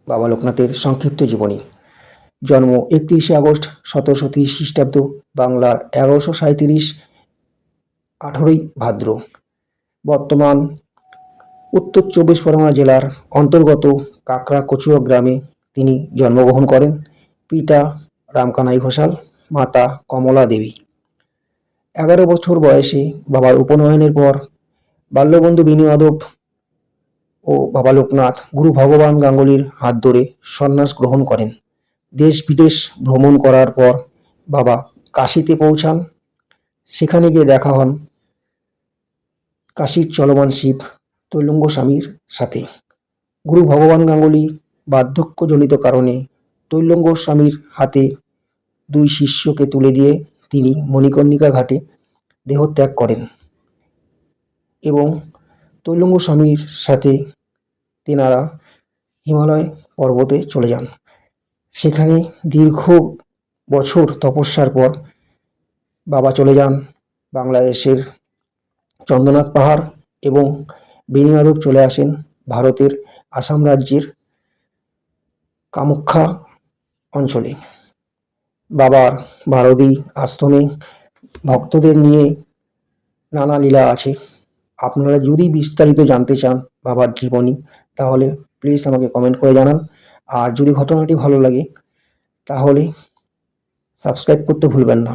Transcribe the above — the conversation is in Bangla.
বাবা লোকনাথের সংক্ষিপ্ত জীবনী। জন্ম 31শে আগস্ট 1730 খ্রিস্টাব্দ, বাংলার 1137, 18ই ভাদ্র। বর্তমান উত্তর চব্বিশ পরগনা জেলার অন্তর্গত কাকড়া কচুয়া গ্রামে তিনি জন্মগ্রহণ করেন। পিতা রামকানাই ঘোষাল, মাতা কমলা দেবী। 11 বছর বয়সে বাবার উপনয়নের পর বাল্যবন্ধু বিনু যাদব ও বাবা লোকনাথ গুরু ভগবান গাঙ্গুলির হাত ধরে সন্ন্যাস গ্রহণ করেন। দেশ বিদেশ ভ্রমণ করার পর বাবা কাশীতে পৌঁছান। সেখানে গিয়ে দেখা হন কাশীর চলমান শিব তৈলঙ্গ স্বামীর সাথে। গুরু ভগবান গাঙ্গুলি বার্ধক্যজনিত কারণে তৈলঙ্গ স্বামীর হাতে 2 শিষ্যকে তুলে দিয়ে তিনি মণিকর্ণিকা ঘাটে দেহত্যাগ করেন এবং তৈলঙ্গ স্বামীর সাথে তেনারা হিমালয় পর্বতে চলে যান। সেখানে দীর্ঘ বছর তপস্যার পর বাবা চলে যান বাংলাদেশের চন্দ্রনাথ পাহাড় এবং বিনু যাদব চলে আসেন ভারতের আসাম রাজ্যের কামাখ্যা অঞ্চলে। বাবার ভারতী আশ্রমে ভক্তদের নিয়ে নানা লীলা আছে। আপনারা যদি বিস্তারিত জানতে চান বাবার জীবনী, তাহলে প্লিজ আমাকে কমেন্ট করে জানান। আর যদি ঘটনাটি ভালো লাগে তাহলে সাবস্ক্রাইব করতে ভুলবেন না।